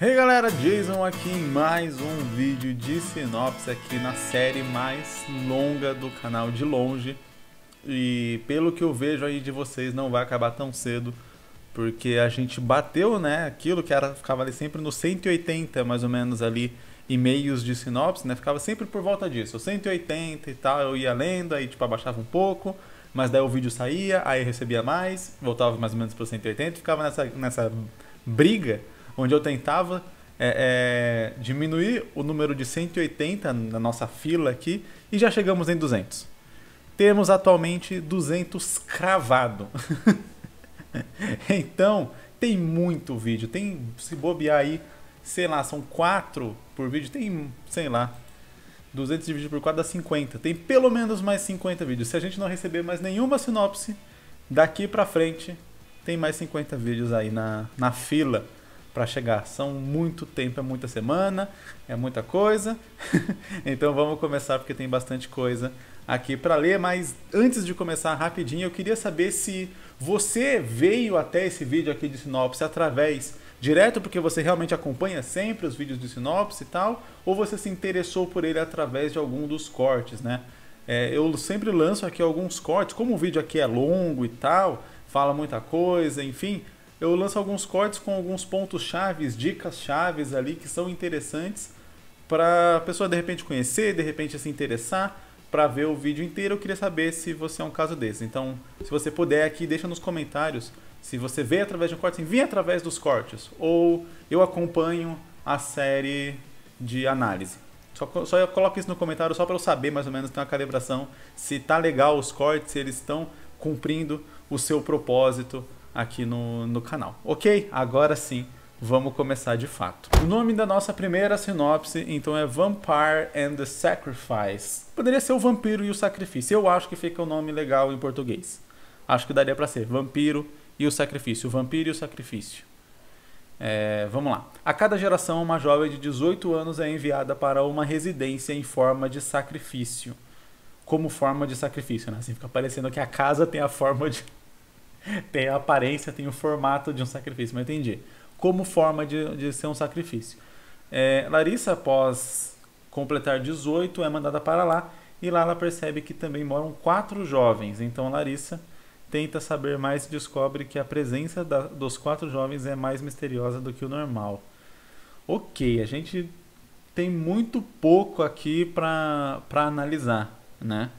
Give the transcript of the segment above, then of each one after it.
Hey galera, Jason aqui em mais um vídeo de sinopse aqui na série mais longa do canal de longe. E pelo que eu vejo aí de vocês não vai acabar tão cedo, porque a gente bateu, né, aquilo que era, ficava ali sempre no 180 mais ou menos ali e-mails de sinopse, né, ficava sempre por volta disso, 180 e tal, eu ia lendo, aí tipo abaixava um pouco, mas daí o vídeo saía, aí recebia mais, voltava mais ou menos pro 180 e ficava nessa briga, onde eu tentava diminuir o número de 180 na nossa fila aqui e já chegamos em 200. Temos atualmente 200 cravado. Então, tem muito vídeo. Tem, se bobear aí, sei lá, são 4 por vídeo. Tem, sei lá, 200 dividido por 4 dá 50. Tem pelo menos mais 50 vídeos. Se a gente não receber mais nenhuma sinopse, daqui pra frente, tem mais 50 vídeos aí na fila para chegar. São muito tempo, é muita semana, é muita coisa. Então vamos começar porque tem bastante coisa aqui para ler, mas antes de começar rapidinho, eu queria saber se você veio até esse vídeo aqui de sinopse através direto porque você realmente acompanha sempre os vídeos de sinopse e tal, ou você se interessou por ele através de algum dos cortes, né? Eu sempre lanço aqui alguns cortes, como o vídeo aqui é longo e tal, fala muita coisa, enfim, eu lanço alguns cortes com alguns pontos chaves, dicas chaves ali que são interessantes para a pessoa de repente conhecer, de repente se interessar para ver o vídeo inteiro. Eu queria saber se você é um caso desse. Então, se você puder aqui, deixa nos comentários se você veio através de um corte, envia através dos cortes, ou eu acompanho a série de análise. Só eu coloco isso no comentário só para eu saber mais ou menos, ter uma calibração, se tá legal os cortes, se eles estão cumprindo o seu propósito aqui no canal. Ok? Agora sim, vamos começar de fato. O nome da nossa primeira sinopse, então, é Vampire and the Sacrifice. Poderia ser o Vampiro e o Sacrifício. Eu acho que fica um nome legal em português. Acho que daria para ser Vampiro e o Sacrifício. O Vampiro e o Sacrifício. Vamos lá. A cada geração, uma jovem de 18 anos é enviada para uma residência em forma de sacrifício. Como forma de sacrifício, né? Assim fica parecendo que a casa tem a forma de... tem a aparência, tem o formato de um sacrifício, mas entendi. Como forma de ser um sacrifício. Larissa, após completar 18, é mandada para lá, e lá ela percebe que também moram 4 jovens. Então Larissa tenta saber mais e descobre que a presença dos 4 jovens é mais misteriosa do que o normal. Ok, a gente tem muito pouco aqui para analisar, né?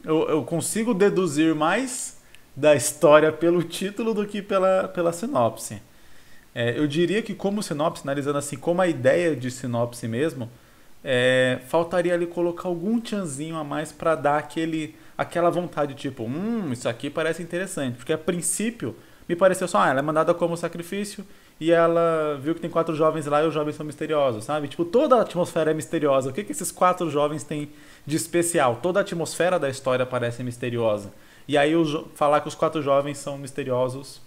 Eu consigo deduzir mais da história pelo título do que pela sinopse. Eu diria que como sinopse, analisando assim como a ideia de sinopse mesmo, faltaria ali colocar algum tchanzinho a mais para dar aquela vontade, tipo, isso aqui parece interessante. Porque a princípio me pareceu só, ela é mandada como sacrifício e ela viu que tem 4 jovens lá e os jovens são misteriosos, sabe? Tipo, toda a atmosfera é misteriosa. O que esses 4 jovens têm de especial? Toda a atmosfera da história parece misteriosa. E aí falar que os 4 jovens são misteriosos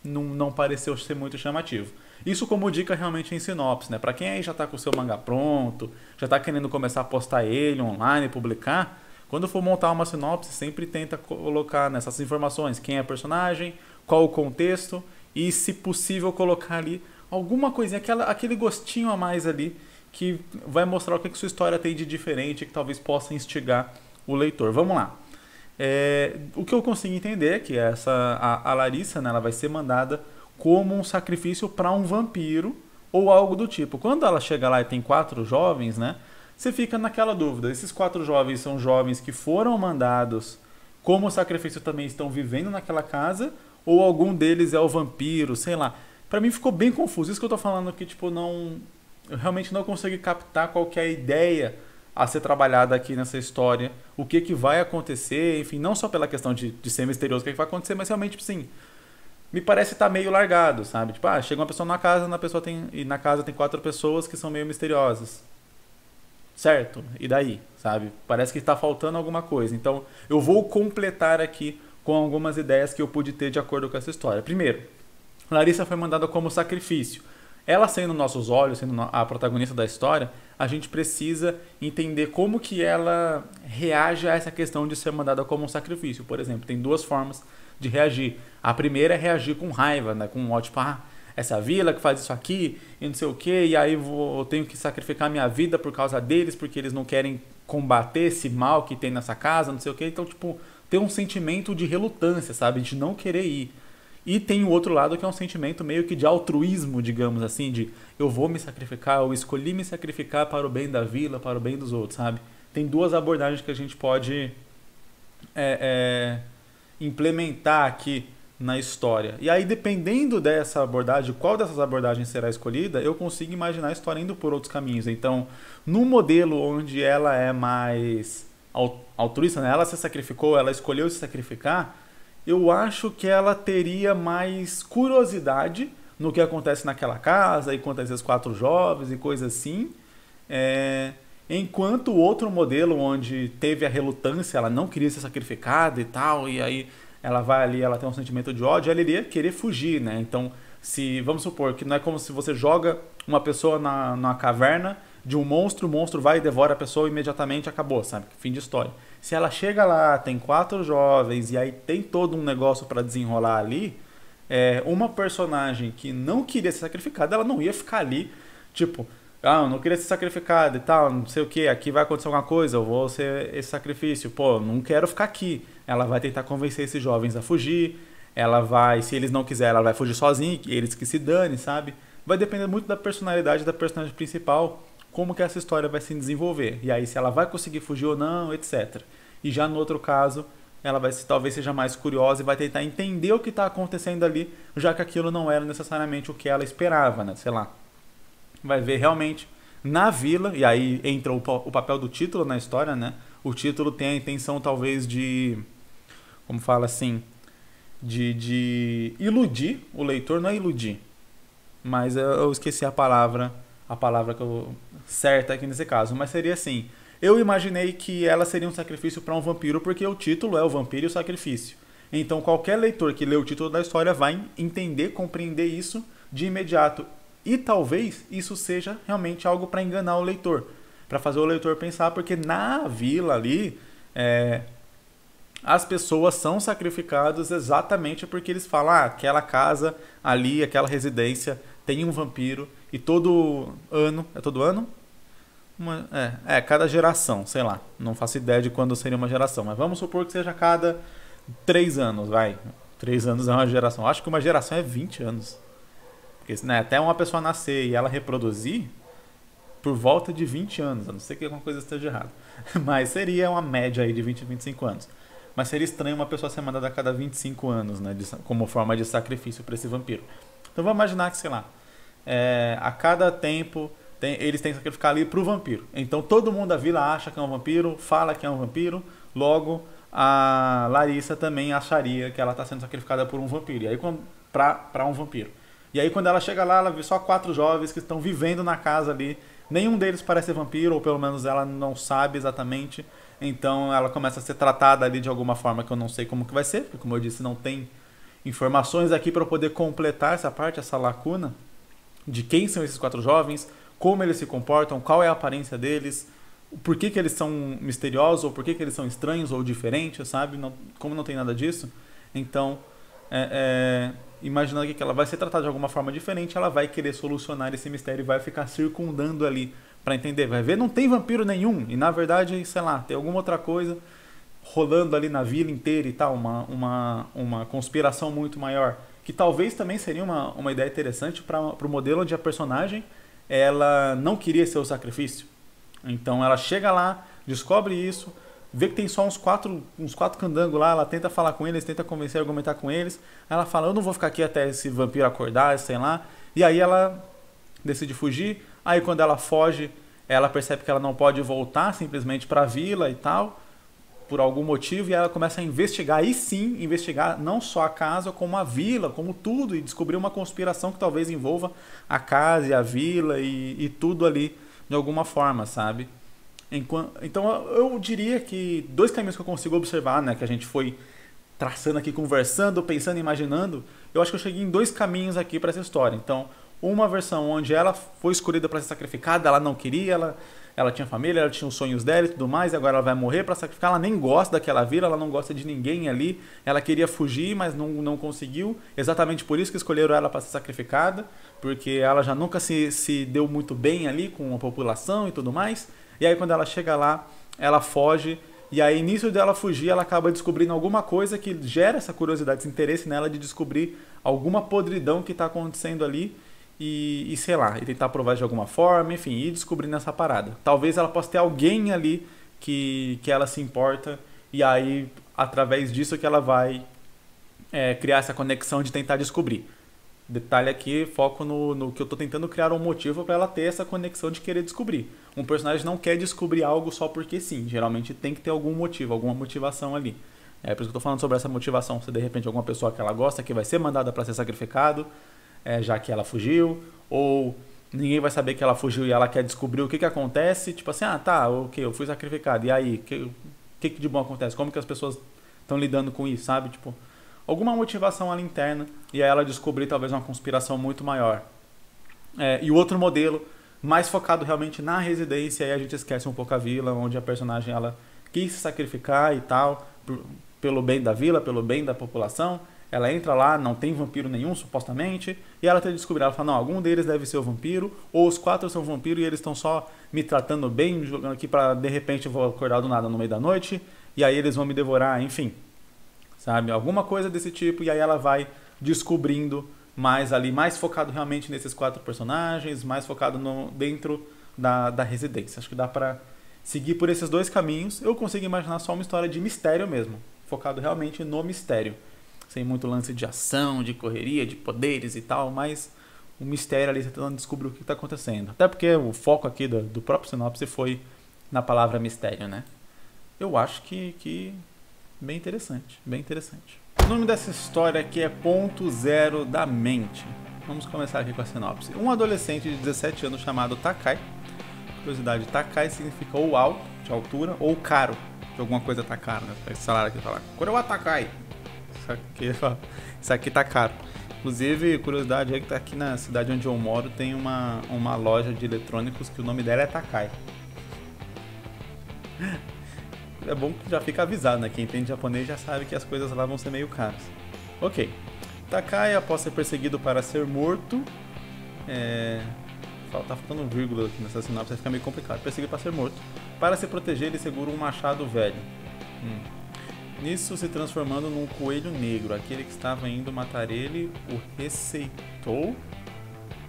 não pareceu ser muito chamativo. Isso como dica realmente em sinopse, né? Pra quem aí já tá com o seu mangá pronto, já tá querendo começar a postar ele online, publicar, quando for montar uma sinopse, sempre tenta colocar nessas informações quem é o personagem, qual o contexto e, se possível, colocar ali alguma coisinha, aquele gostinho a mais ali que vai mostrar o que sua história tem de diferente, que talvez possa instigar o leitor. Vamos lá. O que eu consigo entender é que a Larissa, né, ela vai ser mandada como um sacrifício para um vampiro ou algo do tipo. Quando ela chega lá e tem 4 jovens, né, você fica naquela dúvida. Esses 4 jovens são jovens que foram mandados como sacrifício, também estão vivendo naquela casa, ou algum deles é o vampiro, sei lá. Pra mim ficou bem confuso. Isso que eu tô falando aqui, tipo, eu realmente não consegui captar qual que é a ideia a ser trabalhada aqui nessa história, o que vai acontecer, enfim, não só pela questão de ser misterioso o que vai acontecer, mas realmente, tipo assim, me parece estar meio largado, sabe? Tipo, chega uma pessoa na casa, e na casa tem 4 pessoas que são meio misteriosas. Certo? E daí, sabe? Parece que está faltando alguma coisa. Então, eu vou completar aqui com algumas ideias que eu pude ter de acordo com essa história. Primeiro, Larissa foi mandada como sacrifício. Ela sendo nossos olhos, sendo a protagonista da história, a gente precisa entender como que ela reage a essa questão de ser mandada como um sacrifício. Por exemplo, tem 2 formas de reagir. A primeira é reagir com raiva, né? Com ódio, tipo, essa vila que faz isso aqui e não sei o que, e aí eu tenho que sacrificar minha vida por causa deles, porque eles não querem combater esse mal que tem nessa casa, não sei o que. Então, tipo, tem um sentimento de relutância, sabe? De não querer ir. E tem o outro lado que é um sentimento meio que de altruísmo, digamos assim, de eu vou me sacrificar, eu escolhi me sacrificar para o bem da vila, para o bem dos outros, sabe? Tem duas abordagens que a gente pode implementar aqui na história. E aí, dependendo dessa abordagem, qual dessas abordagens será escolhida, eu consigo imaginar a história indo por outros caminhos. Então, no modelo onde ela é mais altruísta, né? Ela se sacrificou, ela escolheu se sacrificar, eu acho que ela teria mais curiosidade no que acontece naquela casa, e quanto a esses 4 jovens e coisas assim. Enquanto o outro modelo, onde teve a relutância, ela não queria ser sacrificada e tal, e aí ela vai ali, ela tem um sentimento de ódio, ela iria querer fugir, né? Então, se vamos supor que não é como se você joga uma pessoa numa caverna de um monstro, o monstro vai e devora a pessoa imediatamente, acabou, sabe? Fim de história. Se ela chega lá, tem 4 jovens e aí tem todo um negócio para desenrolar ali, uma personagem que não queria ser sacrificada, ela não ia ficar ali, tipo, eu não queria ser sacrificada e tal, não sei o que, aqui vai acontecer alguma coisa, eu vou ser esse sacrifício, pô, não quero ficar aqui. Ela vai tentar convencer esses jovens a fugir, ela vai, se eles não quiserem, ela vai fugir sozinha, eles que se dane, sabe? Vai depender muito da personalidade da personagem principal, como que essa história vai se desenvolver. E aí, se ela vai conseguir fugir ou não, etc. E já no outro caso, ela vai talvez seja mais curiosa e vai tentar entender o que está acontecendo ali, já que aquilo não era necessariamente o que ela esperava, né? Sei lá. Vai ver realmente na vila, e aí entra o papel do título na história, né? O título tem a intenção talvez de, como fala assim, de iludir o leitor, não é iludir, mas eu esqueci a palavra que eu certa aqui nesse caso, mas seria assim, eu imaginei que ela seria um sacrifício para um vampiro, porque o título é o vampiro e o sacrifício. Então qualquer leitor que lê o título da história vai entender, compreender isso de imediato. E talvez isso seja realmente algo para enganar o leitor, para fazer o leitor pensar, porque na vila ali, as pessoas são sacrificadas exatamente porque eles falam, aquela casa ali, aquela residência tem um vampiro, e todo ano, é todo ano? Cada geração, sei lá, não faço ideia de quando seria uma geração, mas vamos supor que seja a cada 3 anos, vai, 3 anos é uma geração, acho que uma geração é 20 anos. Porque, né, até uma pessoa nascer e ela reproduzir, por volta de 20 anos. A não ser que alguma coisa esteja errada. Mas seria uma média aí de 20 a 25 anos. Mas seria estranho uma pessoa ser mandada a cada 25 anos, né, como forma de sacrifício para esse vampiro. Então vamos imaginar que, sei lá, a cada tempo eles têm que sacrificar ali para o vampiro. Então todo mundo da vila acha que é um vampiro, fala que é um vampiro, logo a Larissa também acharia que ela está sendo sacrificada por um vampiro. E aí para um vampiro. E aí quando ela chega lá, ela vê só 4 jovens que estão vivendo na casa ali. Nenhum deles parece ser vampiro, ou pelo menos ela não sabe exatamente. Então ela começa a ser tratada ali de alguma forma que eu não sei como que vai ser. Porque, como eu disse, não tem informações aqui para eu poder completar essa parte, essa lacuna. De quem são esses 4 jovens, como eles se comportam, qual é a aparência deles, por que eles são misteriosos, ou por que eles são estranhos ou diferentes, sabe? Como não tem nada disso. Então, imaginando que ela vai ser tratada de alguma forma diferente, ela vai querer solucionar esse mistério e vai ficar circundando ali para entender. Vai ver, não tem vampiro nenhum, e na verdade, sei lá, tem alguma outra coisa rolando ali na vila inteira e tal, uma conspiração muito maior, que talvez também seria uma ideia interessante para o modelo onde a personagem ela não queria ser o sacrifício. Então ela chega lá, descobre isso, vê que tem só uns quatro candangos lá, ela tenta falar com eles, tenta convencer, argumentar com eles. Aí ela fala, eu não vou ficar aqui até esse vampiro acordar, sei lá. E aí ela decide fugir. Aí quando ela foge, ela percebe que ela não pode voltar simplesmente para a vila e tal, por algum motivo, e ela começa a investigar, aí sim, investigar não só a casa, como a vila, como tudo, e descobrir uma conspiração que talvez envolva a casa e a vila e tudo ali, de alguma forma, sabe? Então eu diria que 2 caminhos que eu consigo observar, né, que a gente foi traçando aqui, conversando, pensando, imaginando, eu acho que eu cheguei em 2 caminhos aqui para essa história. Então, uma versão onde ela foi escolhida para ser sacrificada, ela não queria, ela tinha família, ela tinha os sonhos dela e tudo mais, e agora ela vai morrer para sacrificar. Ela nem gosta daquela vila, ela não gosta de ninguém ali. Ela queria fugir, mas não conseguiu. Exatamente por isso que escolheram ela para ser sacrificada, porque ela já nunca se deu muito bem ali com a população e tudo mais. E aí quando ela chega lá, ela foge. E aí, início dela fugir, ela acaba descobrindo alguma coisa que gera essa curiosidade, esse interesse nela de descobrir alguma podridão que está acontecendo ali e sei lá, e tentar provar de alguma forma, enfim, ir descobrindo essa parada. Talvez ela possa ter alguém ali que ela se importa e aí, através disso, que ela vai criar essa conexão de tentar descobrir. Detalhe aqui, foco no que eu tô tentando criar um motivo para ela ter essa conexão de querer descobrir. Um personagem não quer descobrir algo só porque sim. Geralmente tem que ter algum motivo, alguma motivação ali. É por isso que eu tô falando sobre essa motivação. Se de repente alguma pessoa que ela gosta que vai ser mandada para ser sacrificado, já que ela fugiu, ou ninguém vai saber que ela fugiu e ela quer descobrir o que acontece. Tipo assim, tá, ok, eu fui sacrificado. E aí, o que de bom acontece? Como que as pessoas estão lidando com isso, sabe? Tipo, alguma motivação ali interna e aí ela descobrir talvez uma conspiração muito maior. E o outro modelo, mais focado realmente na residência, aí a gente esquece um pouco a vila, onde a personagem ela quis se sacrificar e tal, pelo bem da vila, pelo bem da população. Ela entra lá, não tem vampiro nenhum, supostamente, e ela tem que descobrir, ela fala, não, algum deles deve ser o vampiro, ou os 4 são vampiro e eles estão só me tratando bem, me jogando aqui pra, de repente, eu vou acordar do nada no meio da noite, e aí eles vão me devorar, enfim. Sabe? Alguma coisa desse tipo, e aí ela vai descobrindo mais ali, mais focado realmente nesses 4 personagens, mais focado dentro da residência. Acho que dá pra seguir por esses 2 caminhos. Eu consigo imaginar só uma história de mistério mesmo, focado realmente no mistério. Sem muito lance de ação, de correria, de poderes e tal, mas o mistério ali, você tentando descobrir o que está acontecendo. Até porque o foco aqui do próprio sinopse foi na palavra mistério, né? Eu acho que bem interessante, bem interessante. O nome dessa história aqui é Ponto Zero da Mente. Vamos começar aqui com a sinopse. Um adolescente de 17 anos chamado Takai. Curiosidade, Takai significa ou alto, de altura, ou caro, que alguma coisa tá caro, né? Esse salário aqui fala, Coroa Takai. Isso aqui tá caro. Inclusive, curiosidade é que tá aqui na cidade onde eu moro tem uma loja de eletrônicos que o nome dela é Takai. É bom que já fica avisado, né? Quem entende japonês já sabe que as coisas lá vão ser meio caras. Ok. Takai, após ser perseguido para ser morto... Tá faltando um vírgula aqui nessa sinopse, vai ficar meio complicado. Perseguido para ser morto. Para se proteger, ele segura um machado velho. Nisso, se transformando num coelho negro. Aquele que estava indo matar ele o receitou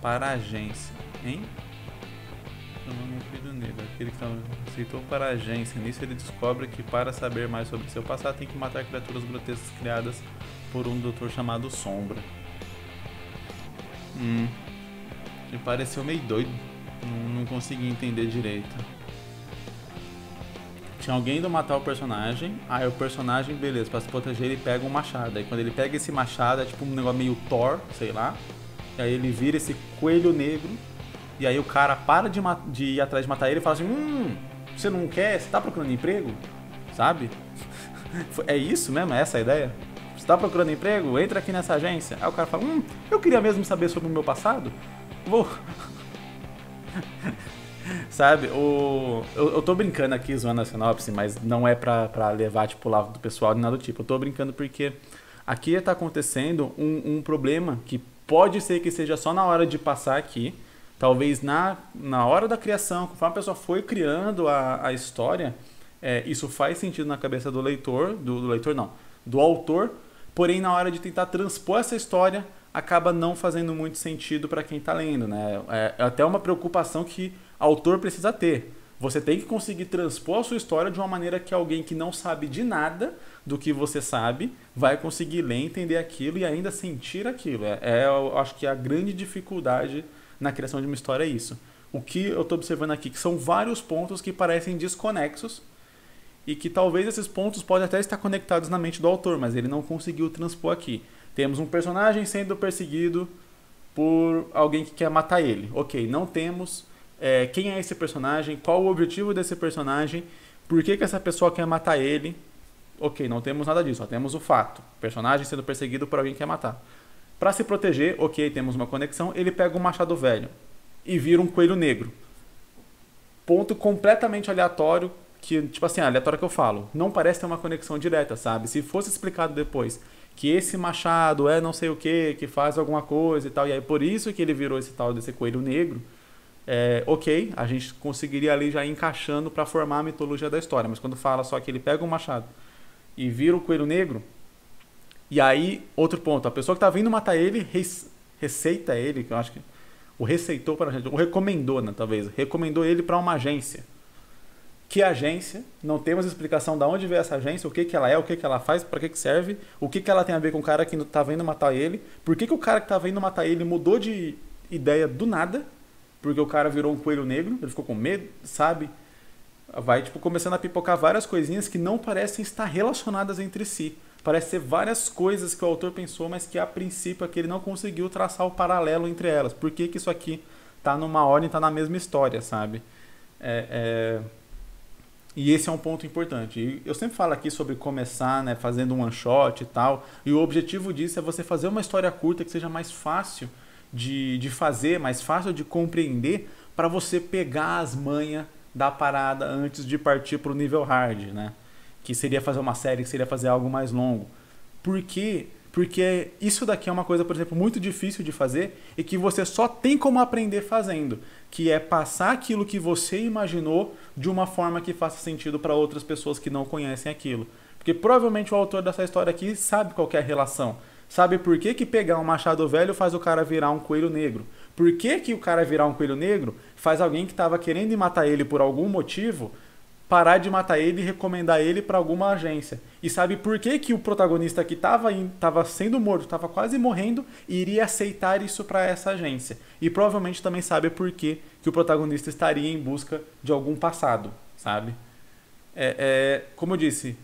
para a agência. Hein? Aquele que aceitou para a agência. Nisso ele descobre que para saber mais sobre seu passado tem que matar criaturas grotescas criadas por um doutor chamado Sombra. Me pareceu meio doido. Não consegui entender direito. Tinha alguém indo matar o personagem. Aí o personagem, beleza, pra se proteger ele pega um machado. Aí quando ele pega esse machado é tipo um negócio meio Thor, sei lá. E aí ele vira esse coelho negro. E aí o cara para de ir atrás de matar ele e fala assim, você não quer? Você tá procurando emprego? Sabe? É isso mesmo? É essa a ideia? Você tá procurando emprego? Entra aqui nessa agência. Aí o cara fala, eu queria mesmo saber sobre o meu passado. Vou... Sabe? Eu tô brincando aqui, zoando a sinopse, mas não é pra levar tipo, o lado do pessoal, nem nada do tipo. Eu tô brincando porque aqui tá acontecendo um problema que pode ser que seja só na hora de passar aqui. Talvez na hora da criação, conforme a pessoa foi criando a história, isso faz sentido na cabeça do leitor, do autor, porém na hora de tentar transpor essa história, acaba não fazendo muito sentido para quem está lendo, né? É até uma preocupação que o autor precisa ter. Você tem que conseguir transpor a sua história de uma maneira que alguém que não sabe de nada do que você sabe vai conseguir ler, entender aquilo e ainda sentir aquilo. Eu acho que a grande dificuldade na criação de uma história é isso. O que eu estou observando aqui que são vários pontos que parecem desconexos e que talvez esses pontos podem até estar conectados na mente do autor, mas ele não conseguiu transpor aqui. Temos um personagem sendo perseguido por alguém que quer matar ele. Ok, não temos quem é esse personagem, qual o objetivo desse personagem, por que essa pessoa quer matar ele. Ok, não temos nada disso, só temos o fato. Personagem sendo perseguido por alguém que quer matar. Para se proteger, ok, temos uma conexão, ele pega um machado velho e vira um coelho negro. ponto completamente aleatório, que, tipo assim, aleatório que eu falo, não parece ter uma conexão direta, sabe? Se fosse explicado depois que esse machado é não sei o que faz alguma coisa e tal, e aí por isso que ele virou esse tal desse coelho negro, ok, a gente conseguiria ali já ir encaixando para formar a mitologia da história, mas quando fala só que ele pega um machado e vira o coelho negro, e aí, outro ponto, a pessoa que tá vindo matar ele, receita ele, que eu acho que o receitou para a gente, o recomendou, né, talvez, recomendou ele para uma agência. Que agência? Não temos explicação de onde veio essa agência, o que que ela é, o que que ela faz, para que serve, o que que ela tem a ver com o cara que tá vindo matar ele, por que que o cara que tá vindo matar ele mudou de ideia do nada, porque o cara virou um coelho negro, ele ficou com medo, sabe? Vai tipo começando a pipocar várias coisinhas que não parecem estar relacionadas entre si. Parece ser várias coisas que o autor pensou, mas que a princípio ele não conseguiu traçar o paralelo entre elas. Por que que isso aqui tá numa ordem, tá na mesma história, sabe? E esse é um ponto importante. E eu sempre falo aqui sobre começar, né, fazendo um one shot e tal. E o objetivo disso é você fazer uma história curta que seja mais fácil de fazer, mais fácil de compreender, para você pegar as manhas da parada antes de partir para o nível hard, né? Que seria fazer uma série, que seria fazer algo mais longo. Por quê? Porque isso daqui é uma coisa, por exemplo, muito difícil de fazer e que você só tem como aprender fazendo, que é passar aquilo que você imaginou de uma forma que faça sentido para outras pessoas que não conhecem aquilo. Porque provavelmente o autor dessa história aqui sabe qual que é a relação. Sabe por que que pegar um machado velho faz o cara virar um coelho negro? Por que que o cara virar um coelho negro faz alguém que estava querendo matar ele por algum motivo parar de matar ele e recomendar ele para alguma agência? E sabe por que que o protagonista que estava sendo morto, estava quase morrendo, iria aceitar isso para essa agência? E provavelmente também sabe por que que o protagonista estaria em busca de algum passado, sabe? Como eu disse,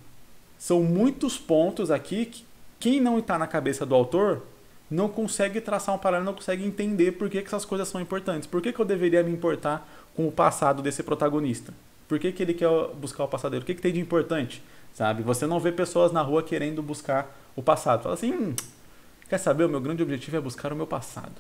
são muitos pontos aqui que quem não está na cabeça do autor não consegue traçar um paralelo, não consegue entender por que que essas coisas são importantes. Por que que eu deveria me importar com o passado desse protagonista? Por que que ele quer buscar o passado dele? O que que tem de importante? Sabe? Você não vê pessoas na rua querendo buscar o passado. Fala assim, quer saber? O meu grande objetivo é buscar o meu passado.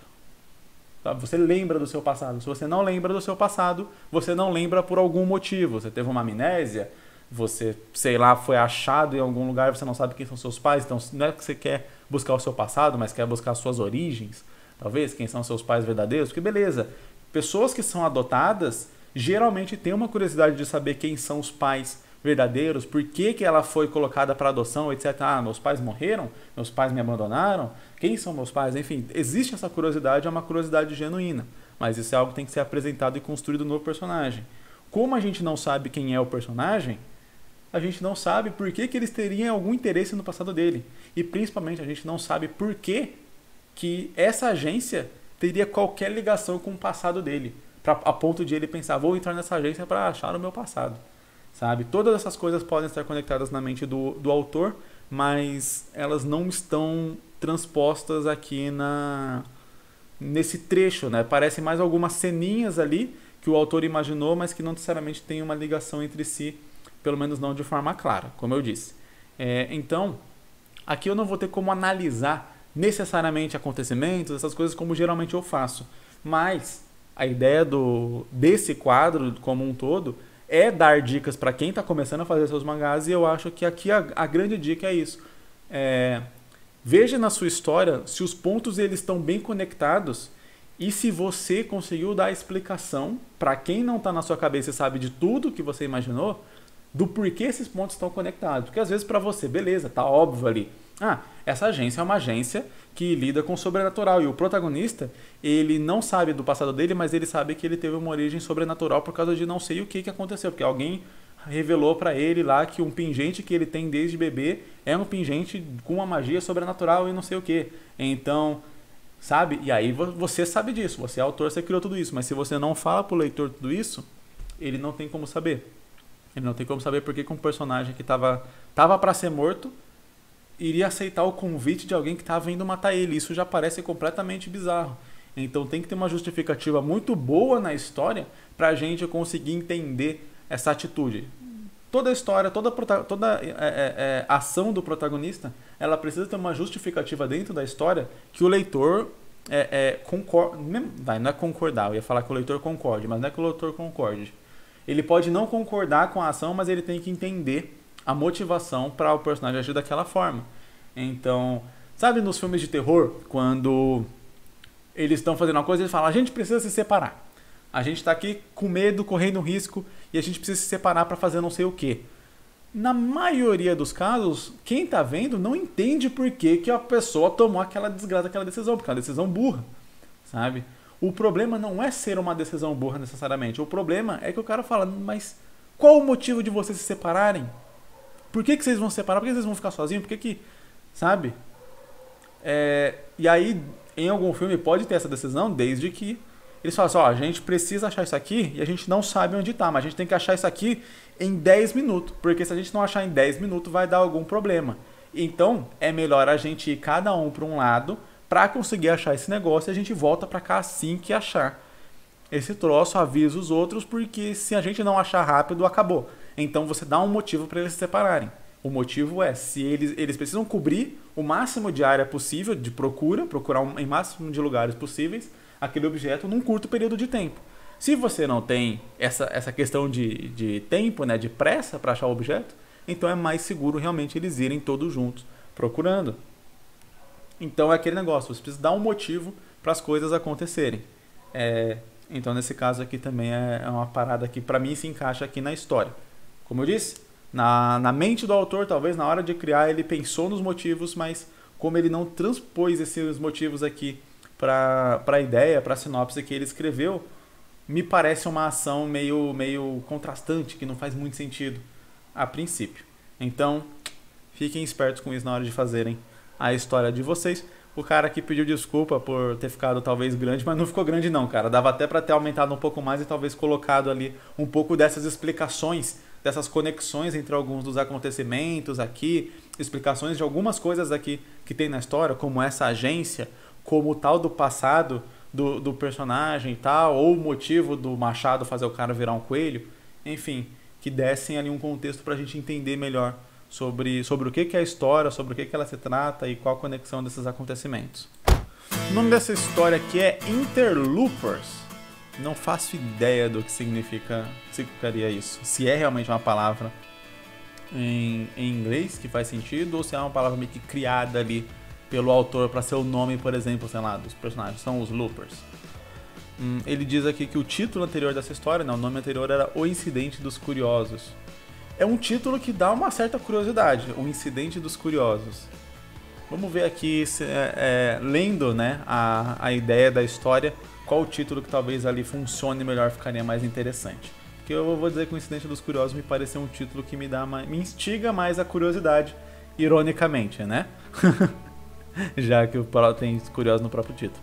Sabe? Você lembra do seu passado. Se você não lembra do seu passado, você não lembra por algum motivo. Você teve uma amnésia, você, sei lá, foi achado em algum lugar, você não sabe quem são seus pais, então não é que você quer buscar o seu passado, mas quer buscar as suas origens, talvez, quem são seus pais verdadeiros, porque beleza, pessoas que são adotadas geralmente têm uma curiosidade de saber quem são os pais verdadeiros, por que que ela foi colocada para adoção, etc. Ah, meus pais morreram, meus pais me abandonaram, quem são meus pais? Enfim, existe essa curiosidade, é uma curiosidade genuína, mas isso é algo que tem que ser apresentado e construído no personagem. Como a gente não sabe quem é o personagem, a gente não sabe por que que eles teriam algum interesse no passado dele. E principalmente a gente não sabe por que que essa agência teria qualquer ligação com o passado dele, a ponto de ele pensar, vou entrar nessa agência para achar o meu passado. Sabe? Todas essas coisas podem estar conectadas na mente do autor, mas elas não estão transpostas aqui nesse trecho, né? Parecem mais algumas ceninhas ali que o autor imaginou, mas que não necessariamente tem uma ligação entre si, pelo menos não de forma clara, como eu disse. Então, aqui eu não vou ter como analisar necessariamente acontecimentos, essas coisas como geralmente eu faço, mas a ideia desse quadro como um todo é dar dicas para quem está começando a fazer seus mangás, e eu acho que aqui a grande dica é isso. Veja na sua história se os pontos eles estão bem conectados e se você conseguiu dar a explicação para quem não está na sua cabeça e sabe de tudo que você imaginou, do porquê esses pontos estão conectados. Porque às vezes para você, beleza, tá óbvio ali. Ah, essa agência é uma agência que lida com o sobrenatural. E o protagonista, ele não sabe do passado dele, mas ele sabe que ele teve uma origem sobrenatural por causa de não sei o que aconteceu. Porque alguém revelou para ele lá que um pingente que ele tem desde bebê é um pingente com uma magia sobrenatural e não sei o que. Então, sabe? E aí você sabe disso. Você é autor, você criou tudo isso. Mas se você não fala pro leitor tudo isso, ele não tem como saber. Ele não tem como saber por que um personagem que tava para ser morto iria aceitar o convite de alguém que estava indo matar ele. Isso já parece completamente bizarro. Então tem que ter uma justificativa muito boa na história para a gente conseguir entender essa atitude. Toda a história, toda a ação do protagonista, ela precisa ter uma justificativa dentro da história que o leitor concorda. Não é concordar, eu ia falar que o leitor concorde, mas não é que o leitor concorde. Ele pode não concordar com a ação, mas ele tem que entender a motivação para o personagem agir daquela forma. Então, sabe nos filmes de terror, quando eles estão fazendo uma coisa, eles falam, a gente precisa se separar. A gente está aqui com medo, correndo risco, e a gente precisa se separar para fazer não sei o quê. Na maioria dos casos, quem está vendo não entende por que a pessoa tomou aquela desgraça, aquela decisão, porque é uma decisão burra, sabe? O problema não é ser uma decisão burra necessariamente. O problema é que o cara fala, mas qual o motivo de vocês se separarem? Por que vocês vão se separar? Por que vocês vão ficar sozinhos? Por que sabe? E aí, em algum filme pode ter essa decisão, desde que eles falam assim, ó, a gente precisa achar isso aqui e a gente não sabe onde tá, mas a gente tem que achar isso aqui em 10 minutos, porque se a gente não achar em 10 minutos vai dar algum problema. Então, é melhor a gente ir cada um para um lado para conseguir achar esse negócio e a gente volta para cá assim que achar esse troço, avisa os outros, porque se a gente não achar rápido, acabou. Então você dá um motivo para eles se separarem. O motivo é, se eles precisam cobrir o máximo de área possível de procurar em máximo de lugares possíveis aquele objeto num curto período de tempo. Se você não tem essa questão de tempo, né, de pressa para achar o objeto, então é mais seguro realmente eles irem todos juntos procurando. Então é aquele negócio, você precisa dar um motivo para as coisas acontecerem. Então nesse caso aqui também é uma parada que para mim se encaixa aqui na história. Como eu disse, na mente do autor, talvez na hora de criar ele pensou nos motivos, mas como ele não transpôs esses motivos aqui para a ideia, para a sinopse que ele escreveu, me parece uma ação meio contrastante, que não faz muito sentido a princípio. Então, fiquem espertos com isso na hora de fazerem a história de vocês. O cara aqui pediu desculpa por ter ficado talvez grande, mas não ficou grande não, cara. Dava até para ter aumentado um pouco mais e talvez colocado ali um pouco dessas explicações, dessas conexões entre alguns dos acontecimentos aqui, explicações de algumas coisas aqui que tem na história, como essa agência, como o tal do passado do personagem e tal, ou o motivo do machado fazer o cara virar um coelho, enfim, que dessem ali um contexto para a gente entender melhor sobre o que é a história, sobre o que ela se trata e qual a conexão desses acontecimentos. O nome dessa história aqui é Interloopers. Não faço ideia do que significaria isso. Se é realmente uma palavra em inglês que faz sentido, ou se é uma palavra meio que criada ali pelo autor para ser o nome, por exemplo, sei lá, dos personagens, são os Loopers. Ele diz aqui que o título anterior dessa história, o nome anterior era O Incidente dos Curiosos. É um título que dá uma certa curiosidade, O Incidente dos Curiosos. Vamos ver aqui, lendo, né, a ideia da história, qual o título que talvez ali funcione melhor, ficaria mais interessante. Porque eu vou dizer que O Incidente dos Curiosos me pareceu um título que me instiga mais a curiosidade, ironicamente, né? Já que o tem curioso no próprio título.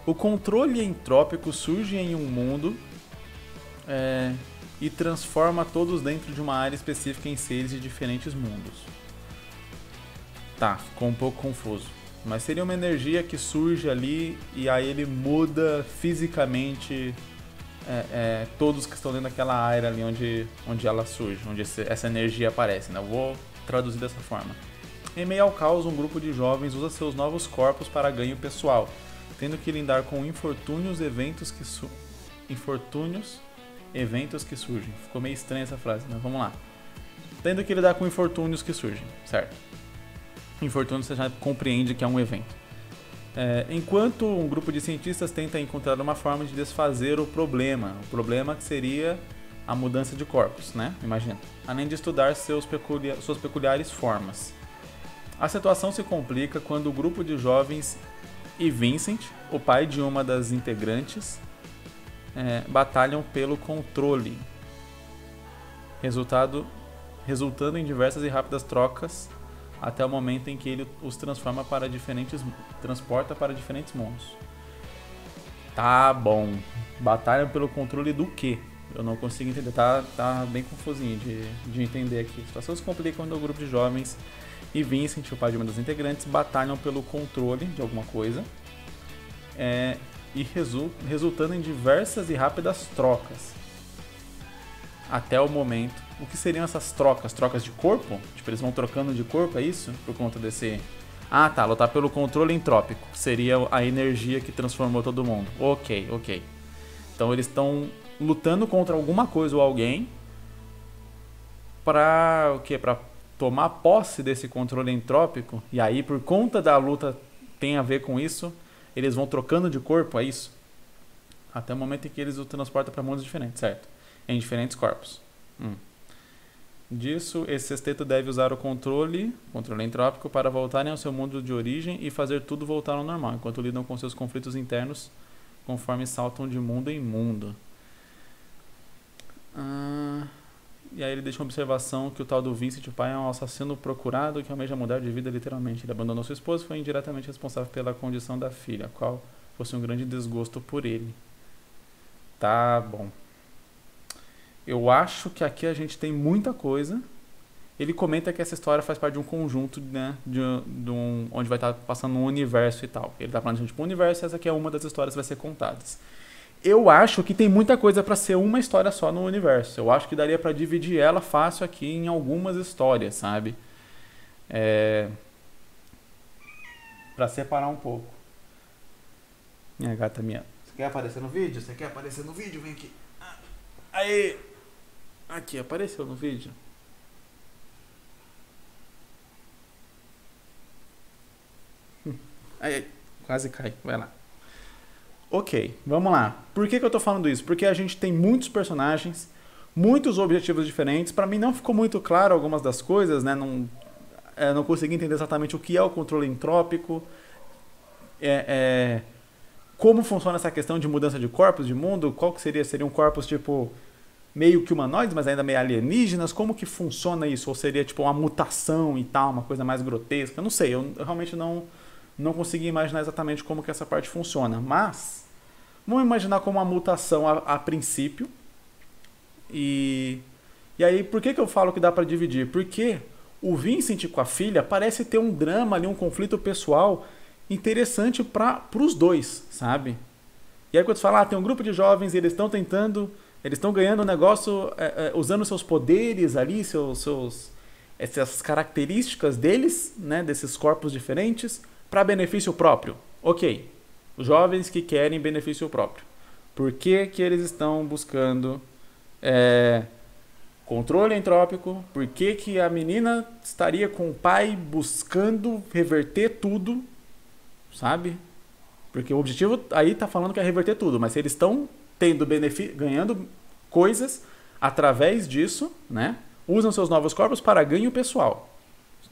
O controle entrópico surge em um mundo e transforma todos dentro de uma área específica em seres de diferentes mundos. Tá, ficou um pouco confuso. Mas seria uma energia que surge ali e aí ele muda fisicamente todos que estão dentro daquela área ali onde ela surge, onde essa energia aparece, né? Eu vou traduzir dessa forma. Em meio ao caos, um grupo de jovens usa seus novos corpos para ganho pessoal, tendo que lidar com eventos que surgem. Ficou meio estranha essa frase, mas vamos lá. Tendo que lidar com infortúnios que surgem, certo? Infortúnio você já compreende que é um evento. Enquanto um grupo de cientistas tenta encontrar uma forma de desfazer o problema que seria a mudança de corpos, né? Imagina. Além de estudar suas peculiares formas. A situação se complica quando o grupo de jovens e Vincent, o pai de uma das integrantes, batalham pelo controle, resultando em diversas e rápidas trocas até o momento em que ele os transporta para diferentes mundos. Tá bom. Batalham pelo controle do quê? Eu não consigo entender. Tá bem confusinho de entender aqui. A situação se complica quando o grupo de jovens e Vincent, o pai de uma das integrantes, batalham pelo controle de alguma coisa e resultando em diversas e rápidas trocas até o momento. O que seriam essas trocas? Trocas de corpo? Tipo, eles vão trocando de corpo, é isso? Por conta desse... Ah, tá, lutar pelo controle entrópico. Seria a energia que transformou todo mundo. Ok. Então eles estão lutando contra alguma coisa ou alguém para o quê? Para tomar posse desse controle entrópico, e aí por conta da luta tem a ver com isso, eles vão trocando de corpo, é isso? Até o momento em que eles o transportam para mundos diferentes, certo? Em diferentes corpos. Disso, esse sexteto deve usar o controle entrópico para voltarem ao seu mundo de origem e fazer tudo voltar ao normal, enquanto lidam com seus conflitos internos conforme saltam de mundo em mundo. E aí ele deixa uma observação que o tal do Vincent, o pai, é um assassino procurado que almeja mudar de vida literalmente. Ele abandonou sua esposa e foi indiretamente responsável pela condição da filha, a qual fosse um grande desgosto por ele. Tá bom. Eu acho que aqui a gente tem muita coisa. Ele comenta que essa história faz parte de um conjunto, né, onde vai estar passando um universo e tal. Ele está falando de um universo, essa aqui é uma das histórias que vai ser contadas. Eu acho que tem muita coisa para ser uma história só no universo. Eu acho que daria para dividir ela fácil aqui em algumas histórias, sabe? Para separar um pouco. Minha gata minha. Você quer aparecer no vídeo? Você quer aparecer no vídeo? Vem aqui. Aí. Aqui, apareceu no vídeo. Aí, quase cai. Vai lá. Ok, vamos lá. Por que eu tô falando isso? Porque a gente tem muitos personagens, muitos objetivos diferentes. Para mim não ficou muito claro algumas das coisas, né? Não consegui entender exatamente o que é o controle entrópico, como funciona essa questão de mudança de corpos, de mundo, qual que seriam corpos tipo meio que humanoides, mas ainda meio alienígenas, como que funciona isso? Ou seria tipo uma mutação e tal, uma coisa mais grotesca? Eu não sei, eu realmente não consegui imaginar exatamente como que essa parte funciona, mas vamos imaginar como uma mutação a princípio. E aí, por que eu falo que dá para dividir? Porque o Vincent com a filha parece ter um drama ali, um conflito pessoal interessante para os dois, sabe? E aí quando você fala, tem um grupo de jovens e eles estão ganhando um negócio usando seus poderes ali, essas características deles, né, desses corpos diferentes, para benefício próprio. Ok, os jovens que querem benefício próprio. Por que eles estão buscando controle entrópico? Por que a menina estaria com o pai buscando reverter tudo, sabe? Porque o objetivo aí está falando que é reverter tudo, mas se eles estão ganhando coisas através disso, né? Usam seus novos corpos para ganho pessoal.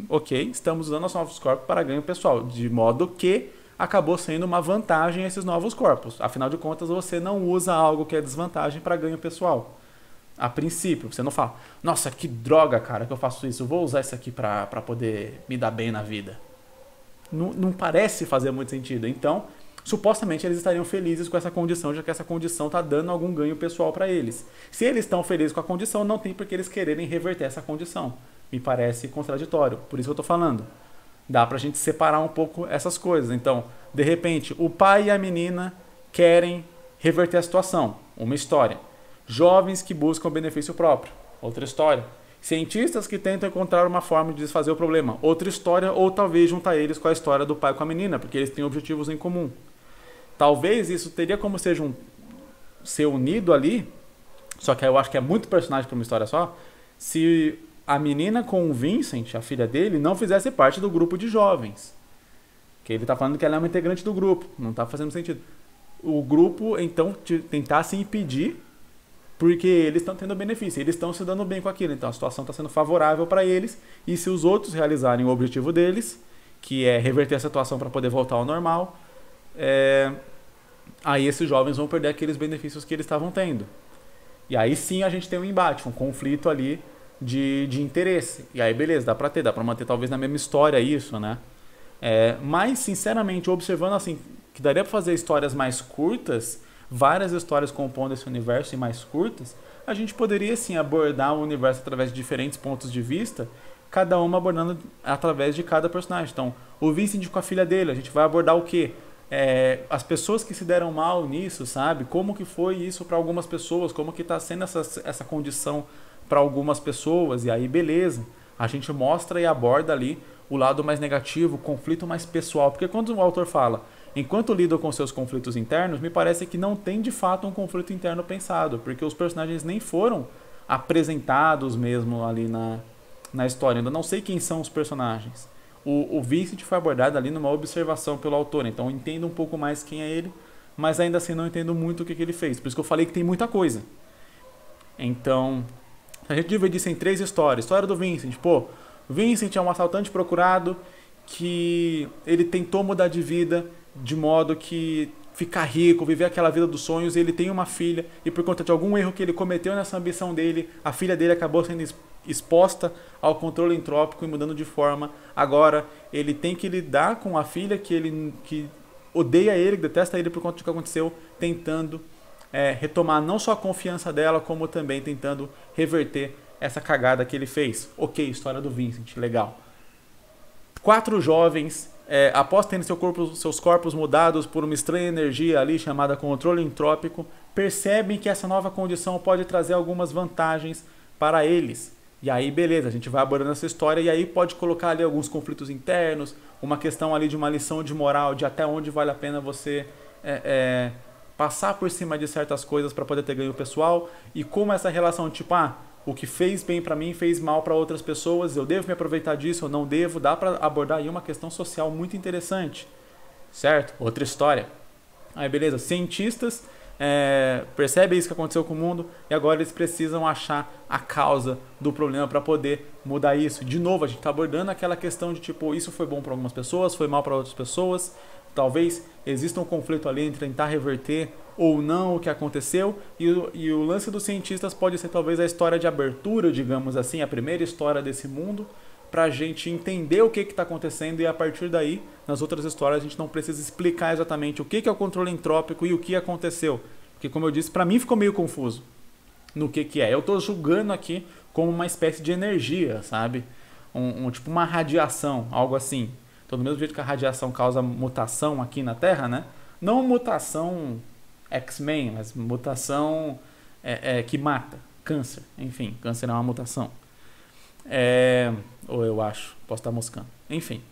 Ok, estamos usando os novos corpos para ganho pessoal, de modo que acabou sendo uma vantagem esses novos corpos. Afinal de contas, você não usa algo que é desvantagem para ganho pessoal. A princípio, você não fala, nossa, que droga, cara, que eu faço isso, eu vou usar isso aqui para poder me dar bem na vida. Não parece fazer muito sentido. Então, supostamente eles estariam felizes com essa condição, já que essa condição está dando algum ganho pessoal para eles. Se eles estão felizes com a condição, não tem por que eles quererem reverter essa condição. Me parece contraditório, por isso que eu estou falando. Dá pra gente separar um pouco essas coisas. Então, de repente, o pai e a menina querem reverter a situação. Uma história. Jovens que buscam benefício próprio. Outra história. Cientistas que tentam encontrar uma forma de desfazer o problema. Outra história, ou talvez juntar eles com a história do pai com a menina, porque eles têm objetivos em comum. Talvez isso teria como ser unido ali, só que eu acho que é muito personagem para uma história só, se a menina com o Vincent, a filha dele, não fizesse parte do grupo de jovens. Que ele está falando que ela é uma integrante do grupo. Não está fazendo sentido. O grupo, então, tentasse impedir, porque eles estão tendo benefício. Eles estão se dando bem com aquilo. Então, a situação está sendo favorável para eles. E se os outros realizarem o objetivo deles, que é reverter a situação para poder voltar ao normal, aí esses jovens vão perder aqueles benefícios que eles estavam tendo. E aí sim a gente tem um embate, um conflito ali de interesse. E aí beleza, dá pra manter talvez na mesma história isso, né? Mas sinceramente, observando assim, que daria pra fazer histórias mais curtas, várias histórias compondo esse universo e mais curtas, a gente poderia sim abordar o universo através de diferentes pontos de vista, cada uma abordando através de cada personagem. Então, o Vincent com a filha dele, a gente vai abordar o quê? As pessoas que se deram mal nisso, sabe? Como que foi isso para algumas pessoas, como que tá sendo essa condição para algumas pessoas, e aí beleza, a gente mostra e aborda ali o lado mais negativo, o conflito mais pessoal, porque quando o autor fala enquanto lidam com seus conflitos internos, me parece que não tem de fato um conflito interno pensado, porque os personagens nem foram apresentados mesmo ali na história. Eu ainda não sei quem são os personagens. O Vincent foi abordado ali numa observação pelo autor, então eu entendo um pouco mais quem é ele, mas ainda assim não entendo muito o que ele fez. Por isso que eu falei que tem muita coisa. Então, a gente dividisse em 3 histórias. História do Vincent. Pô, Vincent é um assaltante procurado que ele tentou mudar de vida de modo que ficar rico, viver aquela vida dos sonhos, e ele tem uma filha, e por conta de algum erro que ele cometeu nessa ambição dele, a filha dele acabou sendo exposta ao controle entrópico e mudando de forma. Agora ele tem que lidar com a filha que odeia ele, que detesta ele por conta do que aconteceu, tentando retomar não só a confiança dela, como também tentando reverter essa cagada que ele fez. Ok, história do Vincent, legal. 4 jovens, após terem seus corpos mudados por uma estranha energia ali chamada controle entrópico, percebem que essa nova condição pode trazer algumas vantagens para eles. E aí, beleza, a gente vai abordando essa história e aí pode colocar ali alguns conflitos internos, uma questão ali de uma lição de moral, de até onde vale a pena você passar por cima de certas coisas para poder ter ganho pessoal, e como essa relação, tipo, o que fez bem para mim fez mal para outras pessoas, eu devo me aproveitar disso ou não devo, dá para abordar aí uma questão social muito interessante, certo? Outra história. Aí beleza, cientistas percebem isso que aconteceu com o mundo e agora eles precisam achar a causa do problema para poder mudar isso. De novo, a gente está abordando aquela questão de tipo, isso foi bom para algumas pessoas, foi mal para outras pessoas, talvez exista um conflito ali entre tentar reverter ou não o que aconteceu, e o lance dos cientistas pode ser talvez a história de abertura, digamos assim, a primeira história desse mundo, para a gente entender o que está acontecendo, e a partir daí, nas outras histórias, a gente não precisa explicar exatamente o que é o controle entrópico e o que aconteceu, porque como eu disse, para mim ficou meio confuso no que é. Eu estou julgando aqui como uma espécie de energia, sabe? Tipo uma radiação, algo assim. Então, do mesmo jeito que a radiação causa mutação aqui na Terra, né? Não mutação X-Men, mas mutação que mata, câncer, enfim, câncer é uma mutação, ou eu acho, posso estar moscando, enfim,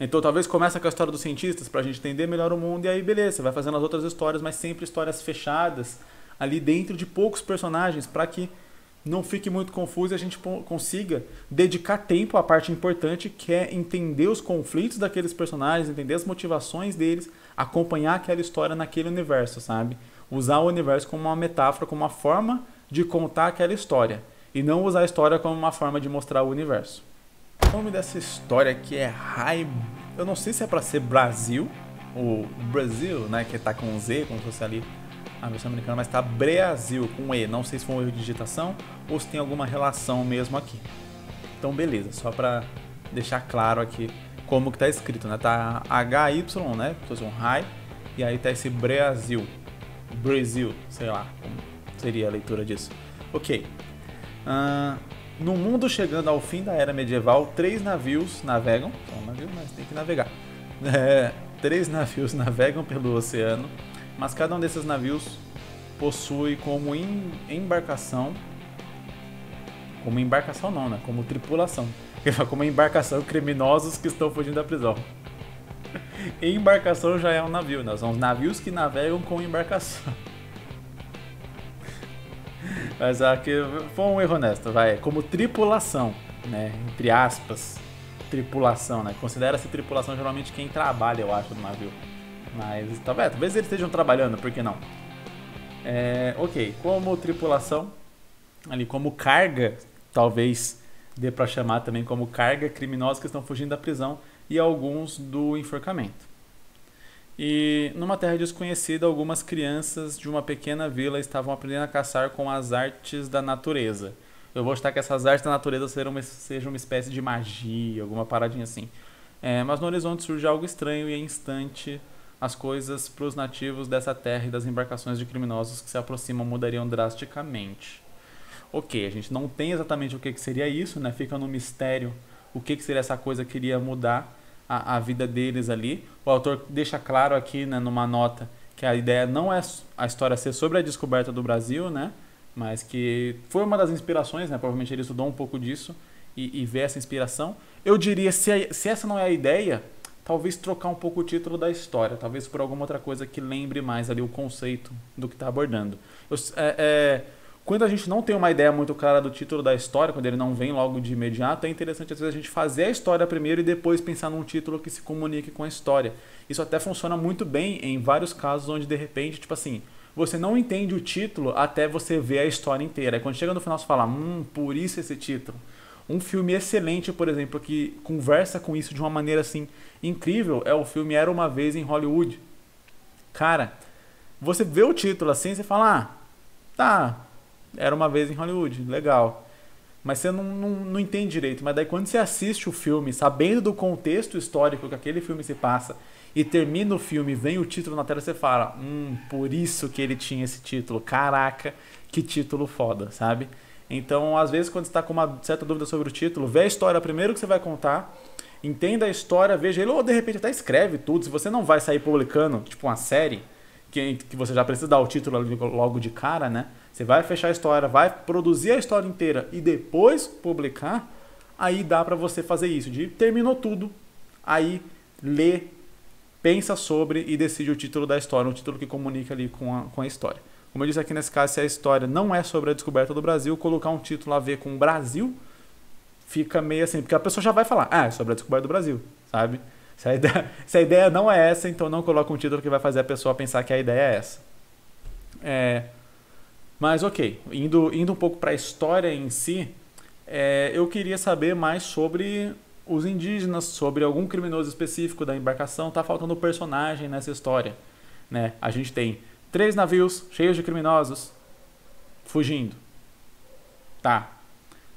então talvez comece com a história dos cientistas pra gente entender melhor o mundo, e aí beleza, você vai fazendo as outras histórias, mas sempre histórias fechadas ali dentro de poucos personagens, para que não fique muito confuso e a gente consiga dedicar tempo à parte importante, que é entender os conflitos daqueles personagens, entender as motivações deles, acompanhar aquela história naquele universo, sabe? Usar o universo como uma metáfora, como uma forma de contar aquela história, e não usar a história como uma forma de mostrar o universo. O nome dessa história aqui é eu não sei se é para ser Brasil, ou Brasil, né, que tá com Z, como se fosse ali a versão americana, mas tá Brasil com E. Não sei se foi um erro de digitação ou se tem alguma relação mesmo aqui. Então beleza, só para deixar claro aqui como que tá escrito, né? Tá HY, né? Se fosse um high, e aí tá esse Brasil, sei lá, como seria a leitura disso. Ok. No mundo chegando ao fim da era medieval, 3 navios navegam, são navios, mas tem que navegar. 3 navios navegam pelo oceano, mas cada um desses navios possui como embarcação não, né? Como tripulação. Como embarcação criminosos que estão fugindo da prisão. Embarcação já é um navio, né? São os navios que navegam com embarcação. Mas aqui foi um erro honesto, vai. Como tripulação, né? Entre aspas, tripulação, né? Considera-se tripulação geralmente quem trabalha, eu acho, no navio. Mas talvez eles estejam trabalhando, por que não? Ok, como tripulação, ali como carga, talvez dê para chamar também como carga, criminosos que estão fugindo da prisão e alguns do enforcamento. E numa terra desconhecida, algumas crianças de uma pequena vila estavam aprendendo a caçar com as artes da natureza. Eu vou achar que essas artes da natureza sejam uma espécie de magia, alguma paradinha assim. Mas no horizonte surge algo estranho e em instante as coisas para os nativos dessa terra e das embarcações de criminosos que se aproximam mudariam drasticamente. Ok, a gente não tem exatamente o que seria isso, né? Fica no mistério o que seria essa coisa que iria mudar a vida deles ali. O autor deixa claro aqui, né, numa nota, que a ideia não é a história ser sobre a descoberta do Brasil, né? Mas que foi uma das inspirações, né? Provavelmente ele estudou um pouco disso e vê essa inspiração. Eu diria, se essa não é a ideia, talvez trocar um pouco o título da história, talvez por alguma outra coisa que lembre mais ali o conceito do que está abordando. Quando a gente não tem uma ideia muito clara do título da história, quando ele não vem logo de imediato, é interessante às vezes a gente fazer a história primeiro e depois pensar num título que se comunique com a história. Isso até funciona muito bem em vários casos onde de repente, tipo assim, você não entende o título até você ver a história inteira. Aí quando chega no final você fala, por isso esse título. Um filme excelente, por exemplo, que conversa com isso de uma maneira assim incrível é o filme Era Uma Vez em Hollywood. Cara, você vê o título assim, você fala, tá, Era Uma Vez em Hollywood, legal. Mas você não entende direito. Mas daí quando você assiste o filme, sabendo do contexto histórico que aquele filme se passa, e termina o filme, vem o título na tela, você fala, por isso que ele tinha esse título. Caraca, que título foda, sabe? Então, às vezes, quando você está com uma certa dúvida sobre o título, vê a história primeiro que você vai contar, entenda a história, veja ele, ou de repente até escreve tudo. Se você não vai sair publicando, tipo uma série, que você já precisa dar o título ali logo de cara, né? Você vai fechar a história, vai produzir a história inteira e depois publicar, aí dá pra você fazer isso. Terminou tudo, aí lê, pensa sobre e decide o título da história, um título que comunica ali com a história. Como eu disse aqui nesse caso, se a história não é sobre a descoberta do Brasil, colocar um título a ver com o Brasil fica meio assim, porque a pessoa já vai falar, é sobre a descoberta do Brasil, sabe? Se a ideia não é essa, então não coloca um título que vai fazer a pessoa pensar que a ideia é essa. Mas ok, indo um pouco para a história em si, eu queria saber mais sobre os indígenas, sobre algum criminoso específico da embarcação. Tá faltando personagem nessa história, né? A gente tem 3 navios cheios de criminosos fugindo. Tá.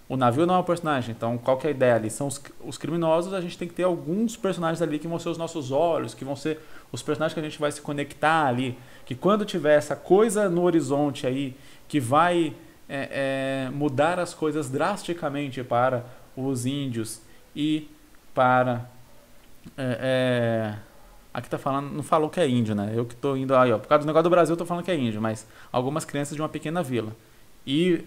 O navio não é um personagem, então qual que é a ideia ali? São os criminosos, a gente tem que ter alguns personagens ali que vão ser os nossos olhos, que vão ser os personagens que a gente vai se conectar ali, que quando tiver essa coisa no horizonte aí, que vai mudar as coisas drasticamente para os índios e para... aqui tá falando, não falou que é índio, né? Eu que tô indo aí, ó. Por causa do negócio do Brasil, eu tô falando que é índio, mas algumas crianças de uma pequena vila. E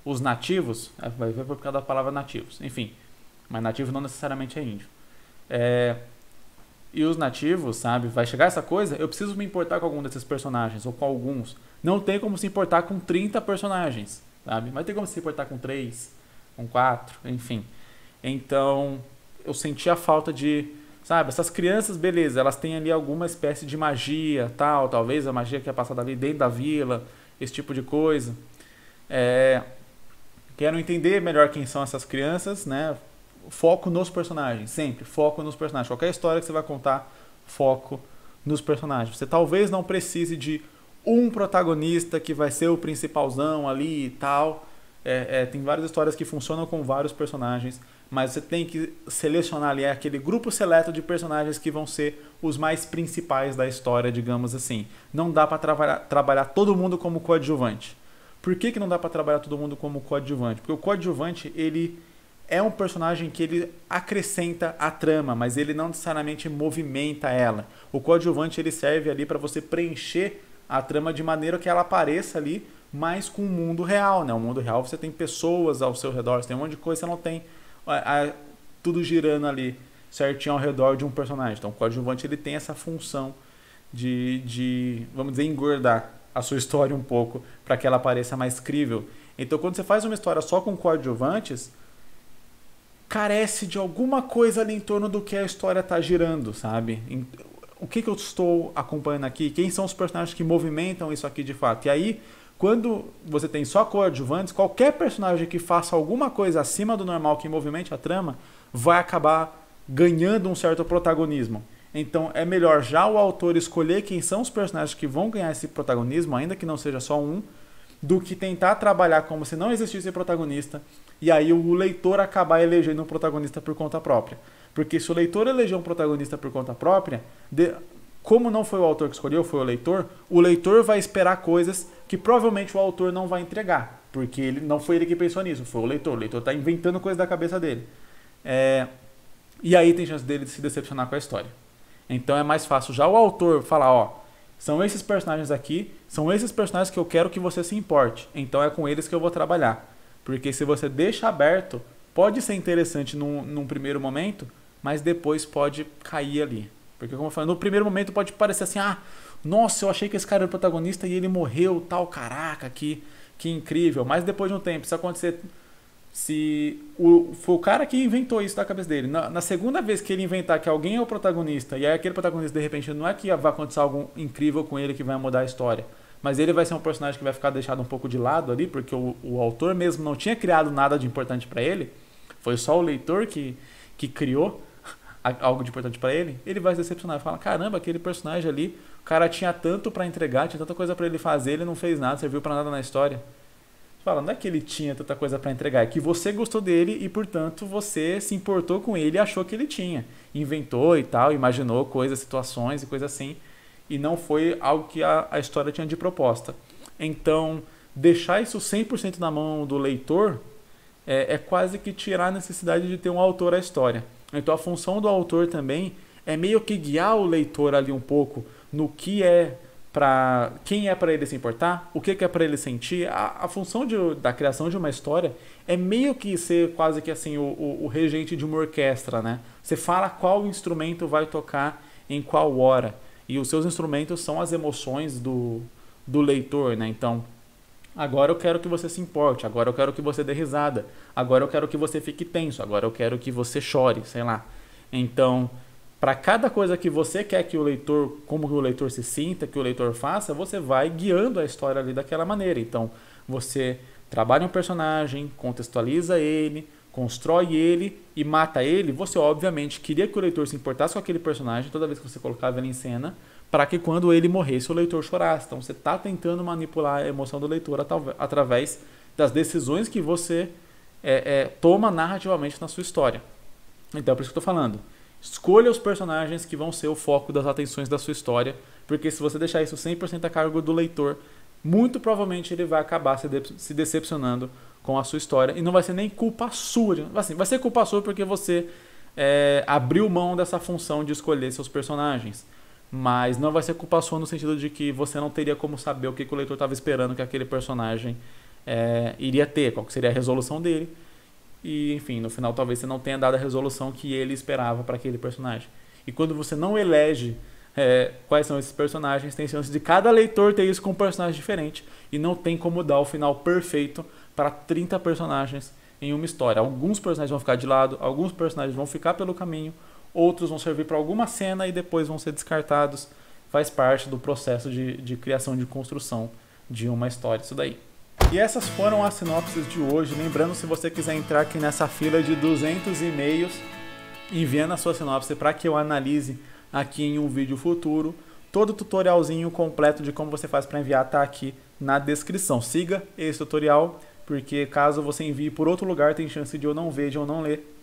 os nativos, vai ver por causa da palavra nativos, enfim. Mas nativo não necessariamente é índio. E os nativos, sabe? Vai chegar essa coisa, eu preciso me importar com algum desses personagens, ou com alguns. Não tem como se importar com 30 personagens, sabe? Mas tem como se importar com 3, com 4, enfim. Então, eu senti a falta de... Sabe, essas crianças, beleza, elas têm ali alguma espécie de magia, tal, talvez a magia que é passada ali dentro da vila, esse tipo de coisa. Quero entender melhor quem são essas crianças, né? Foco nos personagens, sempre, foco nos personagens. Qualquer história que você vai contar, foco nos personagens. Você talvez não precise de um protagonista que vai ser o principalzão ali e tal. Tem várias histórias que funcionam com vários personagens, mas você tem que selecionar ali aquele grupo seleto de personagens que vão ser os mais principais da história, digamos assim. Não dá para trabalhar todo mundo como coadjuvante. Por que não dá para trabalhar todo mundo como coadjuvante? Porque o coadjuvante, ele é um personagem que ele acrescenta a trama, mas ele não necessariamente movimenta ela. O coadjuvante, ele serve ali para você preencher a trama de maneira que ela apareça ali, mas com o mundo real, né? O mundo real você tem pessoas ao seu redor, você tem um monte de coisa, você não tem tudo girando ali certinho ao redor de um personagem. Então o coadjuvante, ele tem essa função de vamos dizer, engordar a sua história um pouco para que ela pareça mais crível. Então quando você faz uma história só com coadjuvantes, carece de alguma coisa ali em torno do que a história está girando, sabe? O que eu estou acompanhando aqui? Quem são os personagens que movimentam isso aqui de fato? E aí, quando você tem só coadjuvantes, qualquer personagem que faça alguma coisa acima do normal que movimente a trama, vai acabar ganhando um certo protagonismo. Então é melhor já o autor escolher quem são os personagens que vão ganhar esse protagonismo, ainda que não seja só um, do que tentar trabalhar como se não existisse protagonista e aí o leitor acabar elegendo um protagonista por conta própria. Porque se o leitor eleger um protagonista por conta própria, como não foi o autor que escolheu, foi o leitor vai esperar coisas que provavelmente o autor não vai entregar, porque não foi ele que pensou nisso, foi o leitor está inventando coisa da cabeça dele. E aí tem chance dele de se decepcionar com a história. Então é mais fácil já o autor falar, ó, são esses personagens aqui, são esses personagens que eu quero que você se importe, então é com eles que eu vou trabalhar. Porque se você deixa aberto, pode ser interessante num primeiro momento, mas depois pode cair ali. Porque, como eu falei, no primeiro momento pode parecer assim, ah, nossa, eu achei que esse cara era o protagonista e ele morreu, tal, caraca, que incrível. Mas depois de um tempo, se acontecer, foi o cara que inventou isso da cabeça dele. Na segunda vez que ele inventar que alguém é o protagonista, e aí aquele protagonista, de repente, não é que vai acontecer algo incrível com ele que vai mudar a história, mas ele vai ser um personagem que vai ficar deixado um pouco de lado ali, porque o autor mesmo não tinha criado nada de importante para ele, foi só o leitor que criou algo de importante para ele, ele vai se decepcionar. Fala, caramba, aquele personagem ali, o cara tinha tanto para entregar, tinha tanta coisa para ele fazer, ele não fez nada, serviu para nada na história. Você fala, não é que ele tinha tanta coisa para entregar, é que você gostou dele e, portanto, você se importou com ele e achou que ele tinha. Inventou e tal, imaginou coisas, situações e coisas assim, e não foi algo que a história tinha de proposta. Então, deixar isso 100% na mão do leitor é quase que tirar a necessidade de ter um autor à história. Então a função do autor também é meio que guiar o leitor ali um pouco no que é para quem é para ele se importar, o que é para ele sentir. A função da criação de uma história é meio que ser quase que assim o regente de uma orquestra, né? Você fala qual instrumento vai tocar em qual hora, e os seus instrumentos são as emoções do leitor, né? Então, agora eu quero que você se importe, agora eu quero que você dê risada, agora eu quero que você fique tenso, agora eu quero que você chore, sei lá. Então, para cada coisa que você quer que o leitor, como que o leitor se sinta, que o leitor faça, você vai guiando a história ali daquela maneira. Então, você trabalha um personagem, contextualiza ele, constrói ele e mata ele. Você, obviamente, queria que o leitor se importasse com aquele personagem toda vez que você colocava ele em cena, para que quando ele morresse o leitor chorasse. Então você está tentando manipular a emoção do leitor através das decisões que você toma narrativamente na sua história. Então é por isso que eu estou falando. Escolha os personagens que vão ser o foco das atenções da sua história, porque se você deixar isso 100% a cargo do leitor, muito provavelmente ele vai acabar se decepcionando com a sua história, e não vai ser nem culpa sua. Assim, vai ser culpa sua porque você abriu mão dessa função de escolher seus personagens. Mas não vai ser culpa sua no sentido de que você não teria como saber o que o leitor estava esperando que aquele personagem iria ter, qual que seria a resolução dele. E, enfim, no final talvez você não tenha dado a resolução que ele esperava para aquele personagem. E quando você não elege quais são esses personagens, tem chance de cada leitor ter isso com um personagem diferente. E não tem como dar o final perfeito para 30 personagens em uma história. Alguns personagens vão ficar de lado, alguns personagens vão ficar pelo caminho, outros vão servir para alguma cena e depois vão ser descartados. Faz parte do processo de criação, de construção de uma história, isso daí. E essas foram as sinopses de hoje. Lembrando, se você quiser entrar aqui nessa fila de 200 e-mails, enviando a sua sinopse para que eu analise aqui em um vídeo futuro. Todo o tutorialzinho completo de como você faz para enviar está aqui na descrição. Siga esse tutorial, porque caso você envie por outro lugar, tem chance de eu não ver, de eu não ler.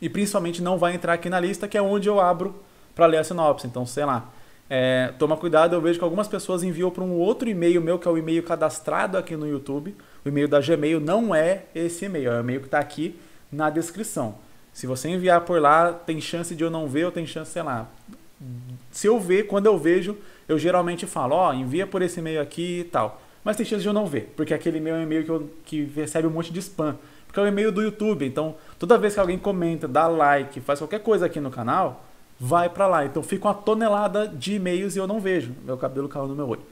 E principalmente não vai entrar aqui na lista, que é onde eu abro para ler a sinopse. Então, sei lá, toma cuidado, eu vejo que algumas pessoas enviam para um outro e-mail meu, que é o e-mail cadastrado aqui no YouTube. O e-mail da Gmail não é esse e-mail, é o e-mail que está aqui na descrição. Se você enviar por lá, tem chance de eu não ver, ou tem chance, sei lá. Se eu ver, quando eu vejo, eu geralmente falo, envia por esse e-mail aqui e tal. Mas tem chance de eu não ver, porque aquele e-mail é um e-mail que recebe um monte de spam. Porque é o e-mail do YouTube, então toda vez que alguém comenta, dá like, faz qualquer coisa aqui no canal, vai pra lá. Então fica uma tonelada de e-mails e eu não vejo. Meu cabelo caiu no meu olho.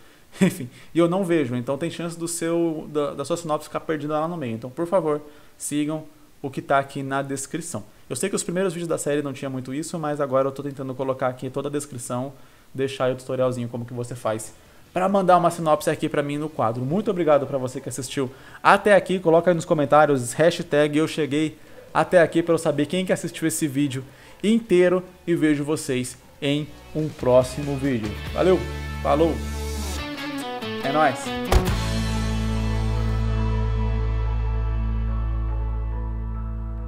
Enfim, e eu não vejo. Então tem chance da sua sinopse ficar perdida lá no meio. Então, por favor, sigam o que está aqui na descrição. Eu sei que os primeiros vídeos da série não tinha muito isso, mas agora eu estou tentando colocar aqui toda a descrição, deixar aí o tutorialzinho como que você faz para mandar uma sinopse aqui para mim no quadro. Muito obrigado para você que assistiu até aqui. Coloca aí nos comentários, hashtag eu cheguei até aqui para eu saber quem que assistiu esse vídeo inteiro, e vejo vocês em um próximo vídeo. Valeu, falou, é nóis!